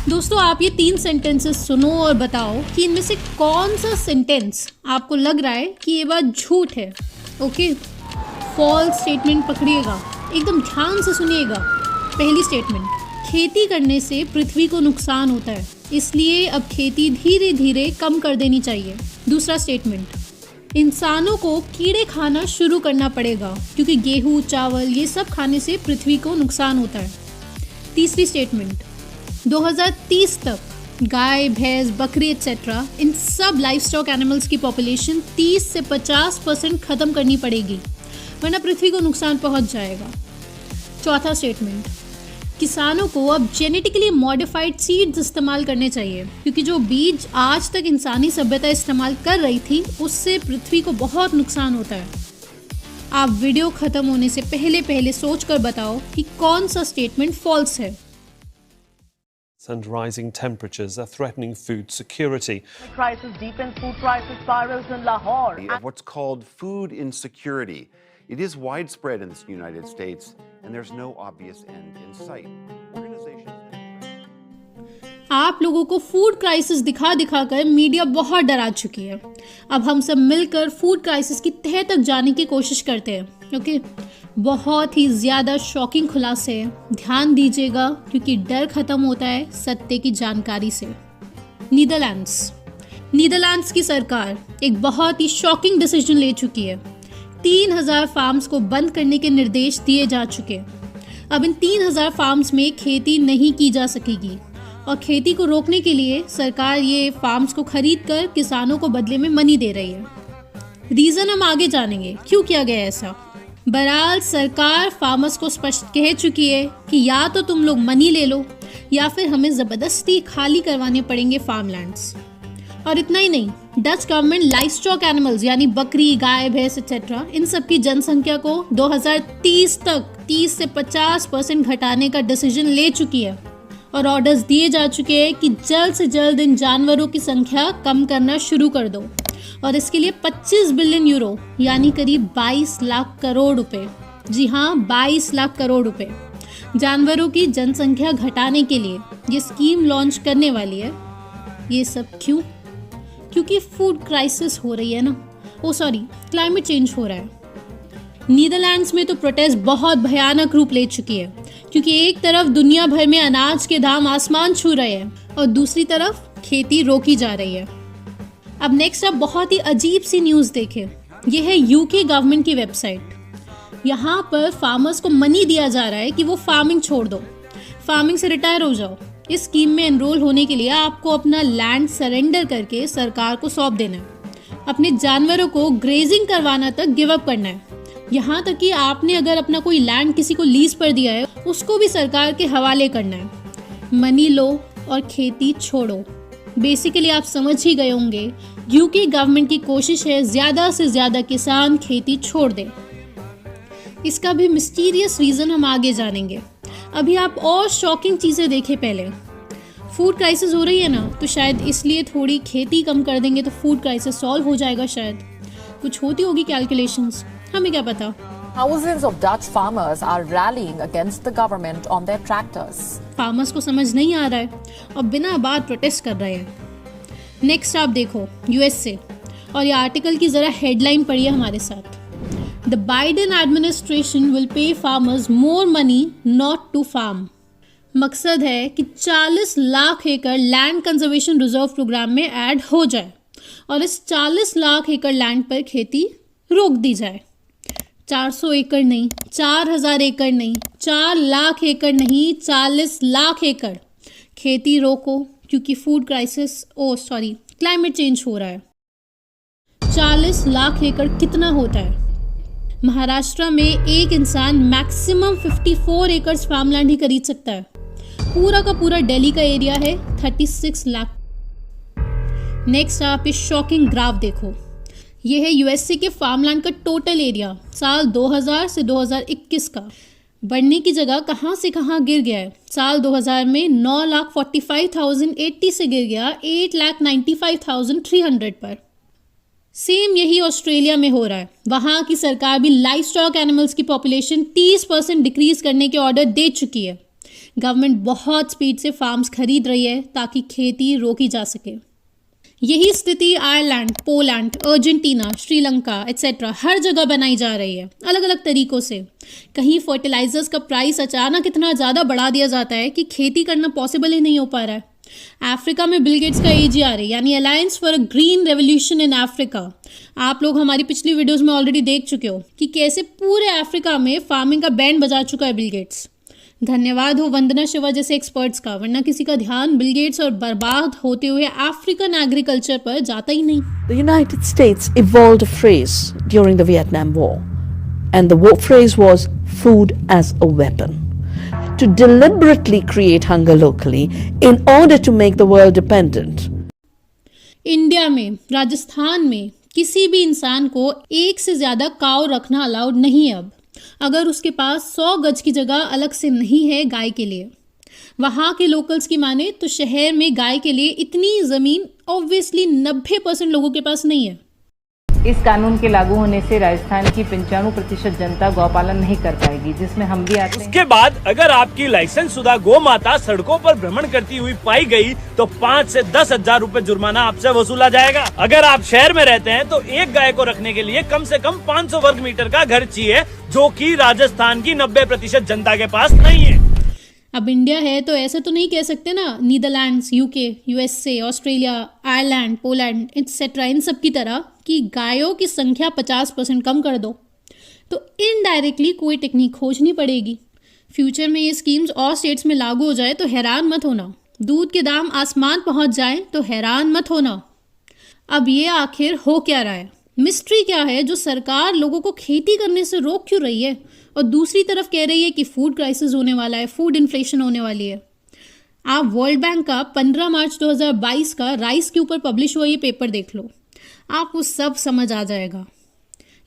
दोस्तों आप ये 3 सेंटेंसेस सुनो और बताओ कि इनमें से कौन सा सेंटेंस आपको लग रहा है कि ये बात झूठ है। ओके, फॉल्स स्टेटमेंट पकड़िएगा, एकदम ध्यान से सुनिएगा। पहली स्टेटमेंट, खेती करने से पृथ्वी को नुकसान होता है, इसलिए अब खेती धीरे धीरे कम कर देनी चाहिए। दूसरा स्टेटमेंट, इंसानों को कीड़े खाना शुरू करना पड़ेगा क्योंकि गेहूँ चावल ये सब खाने से पृथ्वी को नुकसान होता है। तीसरी स्टेटमेंट, 2030 तक गाय भैंस बकरी एक्सेट्रा इन सब लाइफ स्टॉक एनिमल्स की पॉपुलेशन 30 से 50% ख़त्म करनी पड़ेगी, वरना पृथ्वी को नुकसान पहुंच जाएगा। चौथा स्टेटमेंट, किसानों को अब जेनेटिकली मॉडिफाइड सीड्स इस्तेमाल करने चाहिए क्योंकि जो बीज आज तक इंसानी सभ्यता इस्तेमाल कर रही थी उससे पृथ्वी को बहुत नुकसान होता है। आप वीडियो ख़त्म होने से पहले सोच कर बताओ कि कौन सा स्टेटमेंट फॉल्स है। And rising temperatures are threatening food security. The crisis deepens, food crisis spirals in Lahore. Of what's called food insecurity. It is widespread in the United States, and there's no obvious end in sight. आप लोगों को food crisis दिखा कर media बहुत डरा चुकी है। अब हम सब मिलकर फूड क्राइसिस की तह तक जाने की कोशिश करते हैं। ओके, बहुत ही ज़्यादा शॉकिंग खुलासे हैं, ध्यान दीजिएगा क्योंकि डर खत्म होता है सत्य की जानकारी से। नीदरलैंड्स की सरकार एक बहुत ही शॉकिंग डिसीजन ले चुकी है। 3000 फार्म्स को बंद करने के निर्देश दिए जा चुके। अब इन 3000 फार्म्स में खेती नहीं की जा सकेगी और खेती को रोकने के लिए सरकार ये फार्म्स को खरीद कर किसानों को बदले में मनी दे रही है। रीज़न हम आगे जानेंगे क्यों किया गया ऐसा। बहरहाल सरकार फार्मर्स को स्पष्ट कह चुकी है कि या तो तुम लोग मनी ले लो या फिर हमें ज़बरदस्ती खाली करवाने पड़ेंगे फार्मलैंड्स। और इतना ही नहीं, Dutch government life stock animals यानी बकरी गाय भैंस एक्सेट्रा इन सब की जनसंख्या को 2030 तक 30 से 50% घटाने का डिसीजन ले चुकी है और ऑर्डर्स दिए जा चुके हैं कि जल्द से जल्द इन जानवरों की संख्या कम करना शुरू कर दो और इसके लिए 25 बिलियन यूरो यानी करीब 22 लाख करोड़ रुपए, जी हाँ 22 लाख करोड़ रुपए जानवरों की जनसंख्या घटाने के लिए ये स्कीम लॉन्च करने वाली है। ये सब क्यों? क्योंकि फूड क्राइसिस हो रही है ना, क्लाइमेट चेंज हो रहा है। नीदरलैंड्स में तो प्रोटेस्ट बहुत भयानक रूप ले चुकी है क्योंकि एक तरफ दुनिया भर में अनाज के दाम आसमान छू रहे हैं और दूसरी तरफ खेती रोकी जा रही है। अब नेक्स्ट आप बहुत ही अजीब सी न्यूज़ देखें। यह है यूके गवर्नमेंट की वेबसाइट। यहाँ पर फार्मर्स को मनी दिया जा रहा है कि वो फार्मिंग छोड़ दो, फार्मिंग से रिटायर हो जाओ। इस स्कीम में एनरोल होने के लिए आपको अपना लैंड सरेंडर करके सरकार को सौंप देना है। अपने जानवरों को ग्रेजिंग करवाना तक गिव अप करना है। यहाँ तक कि आपने अगर अपना कोई लैंड किसी को लीज पर दिया है उसको भी सरकार के हवाले करना है। मनी लो और खेती छोड़ो। बेसिकली आप समझ ही गए होंगे, यूके गवर्नमेंट की कोशिश है ज़्यादा से ज़्यादा किसान खेती छोड़ दें। इसका भी मिस्टीरियस रीज़न हम आगे जानेंगे। अभी आप और शॉकिंग चीज़ें देखें। पहले फूड क्राइसिस हो रही है ना, तो शायद इसलिए थोड़ी खेती कम कर देंगे तो फूड क्राइसिस सॉल्व हो जाएगा। शायद कुछ होती होगी कैलकुलेशंस, हमें क्या पता। Thousands of Dutch farmers are rallying against the government on their tractors. Farmers को समझ नहीं आ रहा है और बिना बात प्रोटेस्ट कर रहे हैं। नेक्स्ट आप देखो यूएस से, और ये आर्टिकल की ज़रा हेडलाइन पढ़िए हमारे साथ। The Biden administration will pay farmers more money not to farm. मकसद है कि 40 लाख एकड़ लैंड कंजर्वेशन रिजर्व प्रोग्राम में ऐड हो जाए और इस 40 लाख एकड़ लैंड पर खेती रोक दी जाए। 400 एकड़ नहीं, 4000 एकड़ नहीं, 4 लाख एकड़ नहीं, 40 लाख एकड़ खेती रोको क्योंकि फूड क्राइसिस क्लाइमेट चेंज हो रहा है। 40 लाख एकड़ कितना होता है? महाराष्ट्र में एक इंसान मैक्सिमम 54 एकड़ फार्मलैंड ही खरीद सकता है। पूरा का पूरा दिल्ली का एरिया है 36 लाख। नेक्स्ट आप इस शॉकिंग ग्राफ देखो। ये है यूएसए के फार्मलैंड का टोटल एरिया साल 2000 से 2021 का। बढ़ने की जगह कहाँ से कहाँ गिर गया है। साल 2000 में 9,45,080 से गिर गया 8,95,300 पर। सेम यही ऑस्ट्रेलिया में हो रहा है। वहाँ की सरकार भी लाइफ स्टॉक एनिमल्स की पॉपुलेशन 30% डिक्रीज करने के ऑर्डर दे चुकी है। गवर्नमेंट बहुत स्पीड से फार्म्स खरीद रही है ताकि खेती रोकी जा सके। यही स्थिति Ireland, Poland, Argentina, Sri Lanka etcetera हर जगह बनाई जा रही है अलग अलग तरीकों से। कहीं फर्टिलाइजर्स का प्राइस अचानक इतना ज़्यादा बढ़ा दिया जाता है कि खेती करना पॉसिबल ही नहीं हो पा रहा है। अफ्रीका में बिल गेट्स का AGRA यानी alliance for a green revolution in Africa, आप लोग हमारी पिछली वीडियोस में ऑलरेडी देख चुके हो कि कैसे पूरे अफ्रीका में फार्मिंग का बैंड बजा चुका है बिल गेट्स। धन्यवाद हो वंदना शिवा जैसे एक्सपर्ट्स का, वरना किसी का ध्यान बिल गेट्स और बर्बाद होते हुए अफ्रीकन एग्रीकल्चर पर जाता ही नहीं। The United States evolved a phrase during the Vietnam War, and the phrase was food as a weapon. To deliberately create hunger locally in order to make the world dependent. India में, राजस्थान में किसी भी इंसान को एक से ज्यादा काऊ रखना अलाउड नहीं है अब, अगर उसके पास 100 गज की जगह अलग से नहीं है गाय के लिए। वहाँ के लोकल्स की माने तो शहर में गाय के लिए इतनी ज़मीन ऑब्वियसली 90% लोगों के पास नहीं है। इस कानून के लागू होने से राजस्थान की 95% जनता गौपालन नहीं कर पाएगी, जिसमें हम भी आते हैं। उसके बाद अगर आपकी लाइसेंस शुदा गौ माता सड़कों पर भ्रमण करती हुई पाई गई तो 5 से 10 हजार रूपए जुर्माना आपसे वसूला जाएगा। अगर आप शहर में रहते हैं तो एक गाय को रखने के लिए कम से कम 500 वर्ग मीटर का घर चाहिए, जो कि राजस्थान की 90% जनता के पास नहीं है। अब इंडिया है तो ऐसा तो नहीं कह सकते ना, Netherlands, UK, USA, Australia, Ireland, Poland etcetera इन सब की तरह कि गायों की संख्या 50% कम कर दो। तो इनडायरेक्टली कोई टेक्निक खोजनी पड़ेगी। फ्यूचर में ये स्कीम्स और स्टेट्स में लागू हो जाए तो हैरान मत होना, दूध के दाम आसमान पहुंच जाए तो हैरान मत होना। अब ये आखिर हो क्या रहा है, मिस्ट्री क्या है जो सरकार लोगों को खेती करने से रोक क्यों रही है और दूसरी तरफ कह रही है कि फूड क्राइसिस होने वाला है, फूड इन्फ्लेशन होने वाली है। आप वर्ल्ड बैंक का 15 मार्च 2022 का राइस के ऊपर पब्लिश हुआ ये पेपर देख लो, आपको सब समझ आ जाएगा।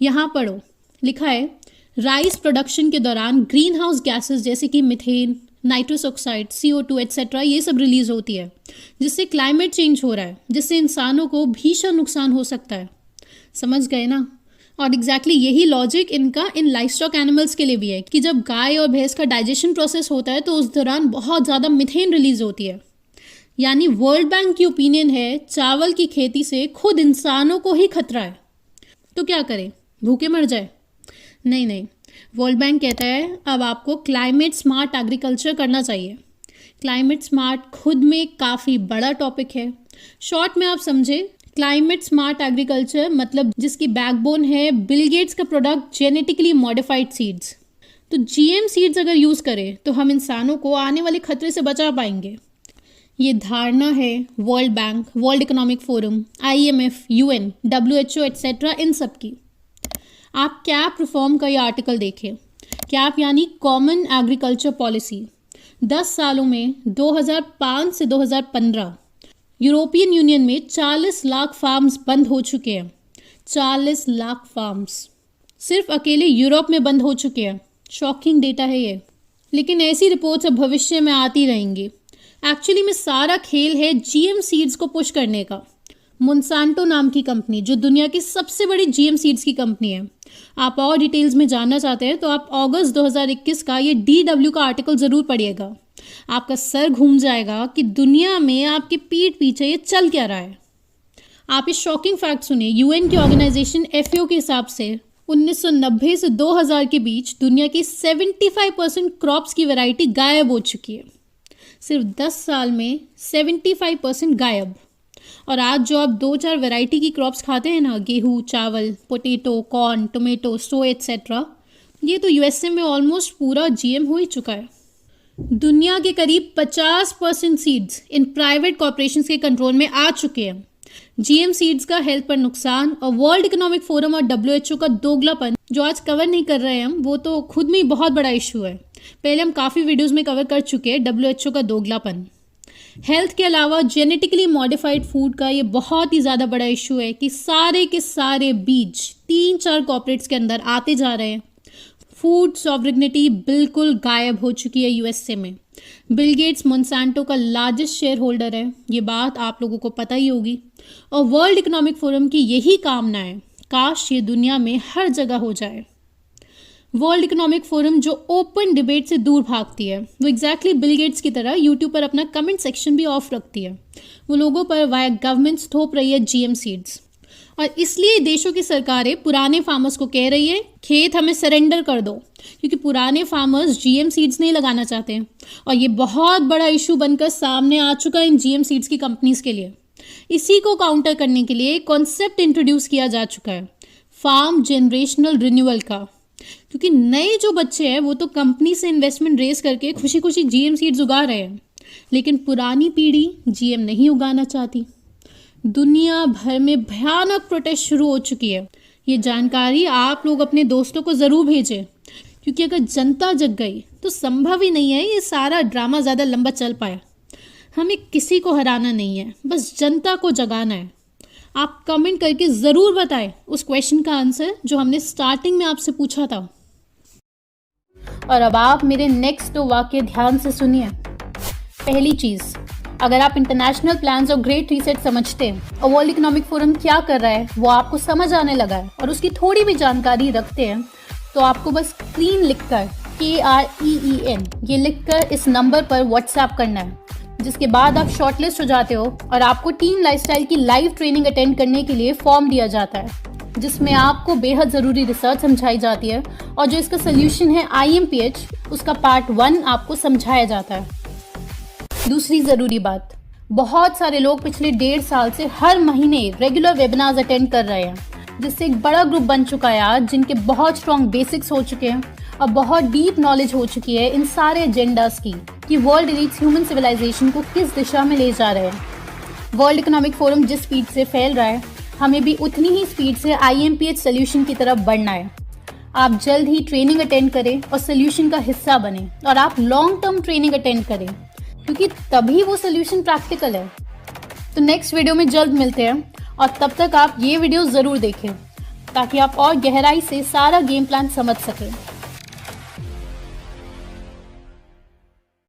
यहाँ पढ़ो, लिखा है राइस प्रोडक्शन के दौरान ग्रीन हाउस गैसेज जैसे कि methane, nitrous oxide, CO2 etcetera ये सब रिलीज होती है, जिससे क्लाइमेट चेंज हो रहा है, जिससे इंसानों को भीषण नुकसान हो सकता है। समझ गए ना? और एग्जैक्टली यही लॉजिक इनका इन लाइफ स्टॉक एनिमल्स के लिए भी है कि जब गाय और भैंस का डाइजेशन प्रोसेस होता है तो उस दौरान बहुत ज़्यादा मीथेन रिलीज होती है। यानी वर्ल्ड बैंक की ओपिनियन है चावल की खेती से खुद इंसानों को ही खतरा है, तो क्या करें, भूखे मर जाए? नहीं, वर्ल्ड बैंक कहता है अब आपको क्लाइमेट स्मार्ट एग्रीकल्चर करना चाहिए। क्लाइमेट स्मार्ट खुद में काफ़ी बड़ा टॉपिक है। शॉर्ट में आप समझे, क्लाइमेट स्मार्ट एग्रीकल्चर मतलब जिसकी बैकबोन है बिल गेट्स का प्रोडक्ट जेनेटिकली मॉडिफाइड सीड्स। तो GM सीड्स अगर यूज़ करें तो हम इंसानों को आने वाले खतरे से बचा पाएंगे। ये धारणा है World Bank, World Economic Forum, IMF, UN, WHO etcetera इन सब की। आप कैप रिफॉर्म का ये आर्टिकल देखें। कैप यानी कॉमन एग्रीकल्चर पॉलिसी। 10 सालों में 2005 से 2015 यूरोपियन यूनियन में 40 लाख फार्म्स बंद हो चुके हैं। 40 लाख फार्म्स सिर्फ अकेले यूरोप में बंद हो चुके हैं। शॉकिंग डेटा है ये, लेकिन ऐसी रिपोर्ट्स अब भविष्य में आती रहेंगी। एक्चुअली में सारा खेल है GM सीड्स को पुश करने का। मोंसांटो नाम की कंपनी जो दुनिया की सबसे बड़ी GM सीड्स की कंपनी है। आप और डिटेल्स में जानना चाहते हैं तो आप अगस्त 2021 का ये DW का आर्टिकल ज़रूर पढ़िएगा। आपका सर घूम जाएगा कि दुनिया में आपके पीठ पीछे ये चल क्या रहा है। आप इस शॉकिंग फैक्ट सुनिए। UN की ऑर्गेनाइजेशन FAO के हिसाब से 1990 से 2000 के बीच दुनिया की 75% क्रॉप्स की वैरायटी गायब हो चुकी है। सिर्फ 10 साल में 75% गायब। और आज जो आप 2-4 वैरायटी की क्रॉप्स खाते हैं ना, गेहूँ, चावल, पोटैटो, कॉर्न, टोमेटो, सोया एट्सेट्रा, ये तो USA में ऑलमोस्ट पूरा GM हो ही चुका है। दुनिया के करीब 50% सीड्स इन प्राइवेट कॉर्पोरेशंस के कंट्रोल में आ चुके हैं। GM सीड्स का हेल्थ पर नुकसान और वर्ल्ड इकोनॉमिक फोरम और WHO का दोगलापन जो आज कवर नहीं कर रहे हैं हम, वो तो खुद में ही बहुत बड़ा इशू है। पहले हम काफ़ी वीडियोस में कवर कर चुके हैं WHO का दोगलापन। हेल्थ के अलावा जेनेटिकली मॉडिफाइड फूड का ये बहुत ही ज़्यादा बड़ा इशू है कि सारे के सारे बीज 3-4 कॉर्पोरेट्स के अंदर आते जा रहे हैं। फूड सॉवरेनिटी बिल्कुल गायब हो चुकी है USA में। बिल गेट्स मोंसांटो का लार्जेस्ट शेयर होल्डर है, ये बात आप लोगों को पता ही होगी। और वर्ल्ड इकोनॉमिक फोरम की यही कामना है, काश ये दुनिया में हर जगह हो जाए। वर्ल्ड इकोनॉमिक फोरम जो ओपन डिबेट से दूर भागती है, वो एग्जैक्टली बिल गेट्स की तरह यूट्यूब पर अपना कमेंट सेक्शन भी ऑफ रखती है। वो लोगों पर वाया गवर्नमेंट्स थोप रही है जीएम सीड्स, और इसलिए देशों की सरकारें पुराने फार्मर्स को कह रही है खेत हमें सरेंडर कर दो, क्योंकि पुराने फार्मर्स जीएम सीड्स नहीं लगाना चाहते हैं। और ये बहुत बड़ा इशू बनकर सामने आ चुका है इन जीएम सीड्स की कंपनीज के लिए। इसी को काउंटर करने के लिए एक कॉन्सेप्ट इंट्रोड्यूस किया जा चुका है फार्म जनरेशनल रिन्यूअल का, क्योंकि नए जो बच्चे हैं वो तो कंपनी से इन्वेस्टमेंट रेस करके खुशी खुशी जीएम सीड्स उगा रहे हैं, लेकिन पुरानी पीढ़ी जीएम नहीं उगाना चाहती। दुनिया भर में भयानक प्रोटेस्ट शुरू हो चुकी है। ये जानकारी आप लोग अपने दोस्तों को ज़रूर भेजें, क्योंकि अगर जनता जग गई तो संभव ही नहीं है ये सारा ड्रामा ज़्यादा लंबा चल पाए। हमें किसी को हराना नहीं है, बस जनता को जगाना है। आप कमेंट करके ज़रूर बताएं उस क्वेश्चन का आंसर जो हमने स्टार्टिंग में आपसे पूछा था। और अब आप मेरे नेक्स्ट 2 वाक्य ध्यान से सुनिए। पहली चीज़, अगर आप इंटरनेशनल प्लान्स और ग्रेट रीसेट समझते हैं और वर्ल्ड इकोनॉमिक फोरम क्या कर रहा है वो आपको समझ आने लगा है और उसकी थोड़ी भी जानकारी रखते हैं, तो आपको बस क्लीन लिखकर KREEN ये लिखकर इस नंबर पर व्हाट्सएप करना है, जिसके बाद आप शॉर्टलिस्ट हो जाते हो और आपको टीम लाइफस्टाइल की लाइव ट्रेनिंग अटेंड करने के लिए फॉर्म दिया जाता है, जिसमें आपको बेहद ज़रूरी रिसर्च समझाई जाती है और जो इसका सोल्यूशन है IMPH उसका पार्ट 1 आपको समझाया जाता है। दूसरी ज़रूरी बात, बहुत सारे लोग पिछले 1.5 साल से हर महीने रेगुलर वेबिनार्स अटेंड कर रहे हैं, जिससे एक बड़ा ग्रुप बन चुका है आज, जिनके बहुत स्ट्रॉन्ग बेसिक्स हो चुके हैं और बहुत डीप नॉलेज हो चुकी है इन सारे एजेंडास की कि वर्ल्ड एलीट्स ह्यूमन सिविलाइजेशन को किस दिशा में ले जा रहे हैं। वर्ल्ड इकोनॉमिक फोरम जिस स्पीड से फैल रहा है, हमें भी उतनी ही स्पीड से IMPH सोल्यूशन की तरफ बढ़ना है। आप जल्द ही ट्रेनिंग अटेंड करें और सोल्यूशन का हिस्सा बने, और आप लॉन्ग टर्म ट्रेनिंग अटेंड करें, क्योंकि तभी वो सोल्यूशन प्रैक्टिकल है। तो नेक्स्ट वीडियो में जल्द मिलते हैं, और तब तक आप ये वीडियो ज़रूर देखें ताकि आप और गहराई से सारा गेम प्लान समझ सकें।